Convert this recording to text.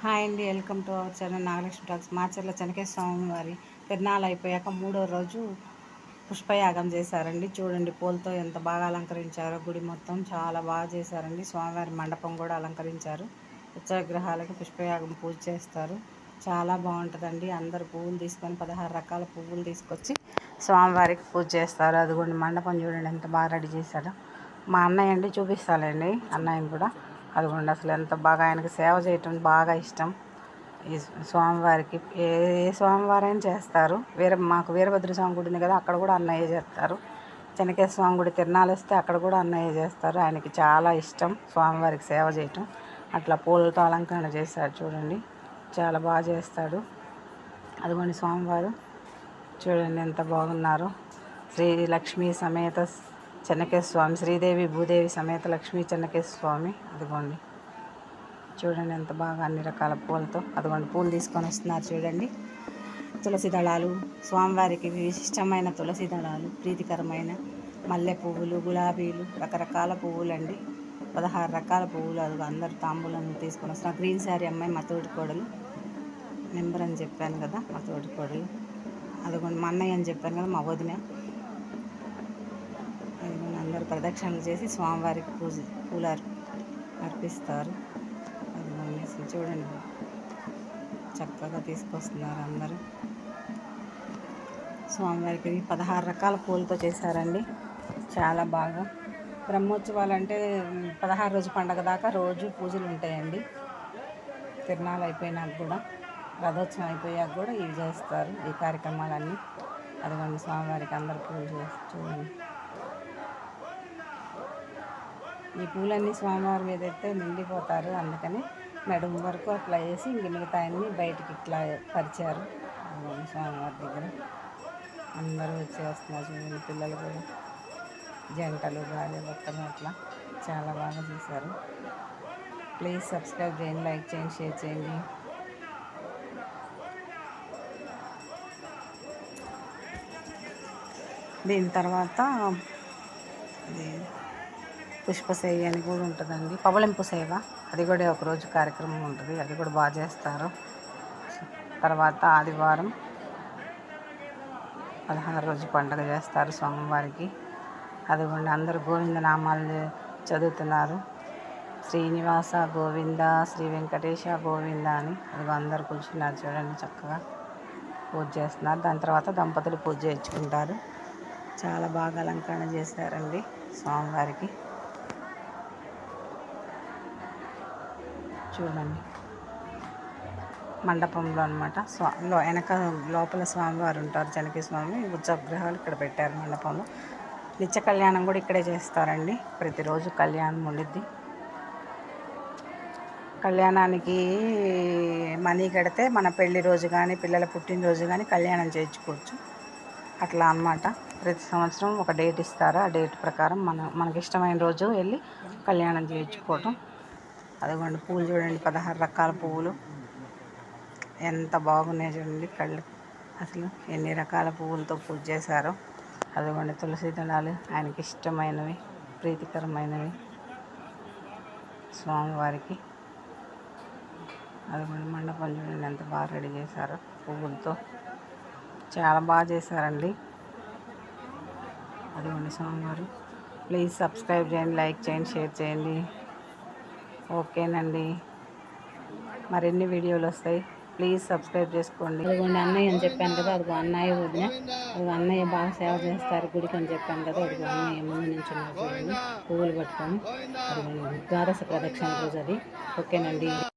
Hi అండి, welcome to our channel Nagalakshmi talks. Macherla Chenakeshwara Swamy వారి తిరునాళ్ళు అయిపోయాక 3వ రోజు పుష్పయాగం చేశారండి. చూడండి పూలతో ఎంత బాగా అలంకరించారో. గుడి మొత్తం చాలా బాగా చేశారండి. స్వామివారి మండపం కూడా అలంకరించారు. ఉత్సవగ్రహాలకి పుష్పయాగం పూజ చేస్తారు. చాలా బాగుంటుందండి. అందరు పువ్వులు తీసుకొని 16 రకాల పువ్వులు తీసుకొచ్చి స్వామివారికి పూజ చేస్తారు. అదిగోండి మండపం చూడండి ఎంత బాగా రెడీ చేశారో. మా అన్నయ్య అండి, చూపిస్తానండి అన్నయ్యని కూడా. అదిగోండి అసలు ఎంత బాగా, ఆయనకి సేవ చేయటం బాగా ఇష్టం. ఈ స్వామివారికి ఏ స్వామివారైనా చేస్తారు. మాకు వీరభద్ర స్వామి గుడి ఉంది కదా, అక్కడ కూడా అన్నయ్య చేస్తారు. చెనకేశ్వర స్వామి గుడి తిరునాళ్ళు వస్తే అక్కడ కూడా అన్నయ్య చేస్తారు. ఆయనకి చాలా ఇష్టం స్వామివారికి సేవ చేయటం. అట్లా పూలతో అలంకరణ చేశాడు చూడండి, చాలా బాగా చేస్తాడు. అదిగోండి స్వామివారు చూడండి ఎంత బాగున్నారు. శ్రీ లక్ష్మీ సమేత చెన్నకేశ్వర స్వామి, శ్రీదేవి భూదేవి సమేత లక్ష్మీ చెన్నకేశ్వర స్వామి. అదిగోండి చూడండి ఎంత బాగా అన్ని రకాల పూలతో. అదిగోండి పూలు తీసుకొని వస్తున్నారు చూడండి. తులసి దళాలు, స్వామివారికి విశిష్టమైన తులసి దళాలు, ప్రీతికరమైన మల్లె పువ్వులు, గులాబీలు, రకరకాల పువ్వులండి. 16 రకాల పువ్వులు. అది అందరు తాంబూలను తీసుకొని వస్తున్నారు. గ్రీన్ శారీ అమ్మాయి మా తోటి కోడలు, నెంబర్ అని చెప్పాను కదా, మా తోటి కోడలు. అదిగోండి మా అన్నయ్య అని చెప్పాను కదా, మా వదిన. అందరూ ప్రదక్షిణలు చేసి స్వామివారికి పూలు అర్పిస్తారు. అది చూడండి చక్కగా తీసుకొస్తున్నారు అందరూ. స్వామివారికి 16 రకాల పూలతో చేశారండి, చాలా బాగా. బ్రహ్మోత్సవాలు అంటే 16 రోజు పండగ దాకా రోజు పూజలు ఉంటాయండి. తిరునాళ్ళు అయిపోయినాక కూడా, రథోత్సవం అయిపోయాక కూడా ఇవి చేస్తారు, ఈ కార్యక్రమాలన్నీ. అదిగోండి స్వామివారికి అందరు పూజ చేసి చూడండి. ఈ పూలన్నీ స్వామివారి మీద అయితే నిండిపోతారు, అందుకని నడుము వరకు అట్లా వేసి ఇంక మిగతా అన్నీ బయటికి ఇట్లా పరిచారు. స్వామివారి దగ్గర అందరూ వచ్చేస్తున్నారు చూడండి. పిల్లలు కూడా, జంటలు, భార్య భర్తలు అట్లా చాలా బాగా చేశారు. ప్లీజ్ సబ్స్క్రైబ్ చేయండి, లైక్ చేయండి, షేర్ చేయండి. దీని తర్వాత పుష్పసేవ అని కూడా ఉంటుందండి, పవళింపు సేవ. అది కూడా ఒకరోజు కార్యక్రమం ఉంటుంది, అది కూడా బాగా చేస్తారు. తర్వాత ఆదివారం 16 రోజు పండుగ చేస్తారు స్వామివారికి. అదిగోండి అందరూ గోవింద నామాలు చదువుతున్నారు. శ్రీనివాస గోవింద, శ్రీ వెంకటేశ గోవింద అని. అది అందరు కూర్చున్నారు చూడండి, చక్కగా పూజ చేస్తున్నారు. దాని తర్వాత దంపతులు పూజ చేయించుకుంటారు. చాలా బాగా అలంకరణ చేశారండి స్వామివారికి. చూడండి మండపంలో అనమాట, వెనక లోపల స్వామివారు ఉంటారు, చెనకేశ్వర స్వామి. ఉత్సవగ్రహాలు ఇక్కడ పెట్టారు మండపంలో. నిత్య కళ్యాణం కూడా ఇక్కడే చేస్తారండి. ప్రతిరోజు కళ్యాణం ఉండిద్ది. కళ్యాణానికి మనీ కడితే మన పెళ్లి రోజు కానీ, పిల్లల పుట్టినరోజు కానీ కళ్యాణం చేయించుకోవచ్చు. అట్లా అన్నమాట. ప్రతి సంవత్సరం ఒక డేట్ ఇస్తారు, ఆ డేట్ ప్రకారం మనకి ఇష్టమైన రోజు వెళ్ళి కళ్యాణం చేయించుకోవటం. అదిగోండి పూలు చూడండి, 16 రకాల పువ్వులు ఎంత బాగున్నాయి చూడండి. కళ్ళు అసలు ఎన్ని రకాల పువ్వులతో పూజ చేశారో. అదిగోండి తులసి దళాలు, ఆయనకి ఇష్టమైనవి, ప్రీతికరమైనవి స్వామివారికి. అదిగోండి మండపం చూడండి ఎంత బాగా రెడీ చేశారో పువ్వులతో, చాలా బాగా చేశారండి. అదిగోండి స్వామివారు. ప్లీజ్ సబ్స్క్రైబ్ చేయండి, లైక్ చేయండి, షేర్ చేయండి. ఓకేనండి, మరిన్ని వీడియోలు వస్తాయి, ప్లీజ్ సబ్స్క్రైబ్ చేసుకోండి. అదిగోండి అన్నయ్య అని చెప్పాను కదా, అదిగో అన్నయ్య వదిన. అది అన్నయ్య బాగా సేవ చేస్తారు గుడికి అని చెప్పాను కదా, అదిగో అన్నయ్య ముందు నుంచి చూడండి పువ్వులు పట్టుకొని. అదిగోండి ద్వాదశ ప్రదక్షిణ రోజు అది. ఓకేనండి.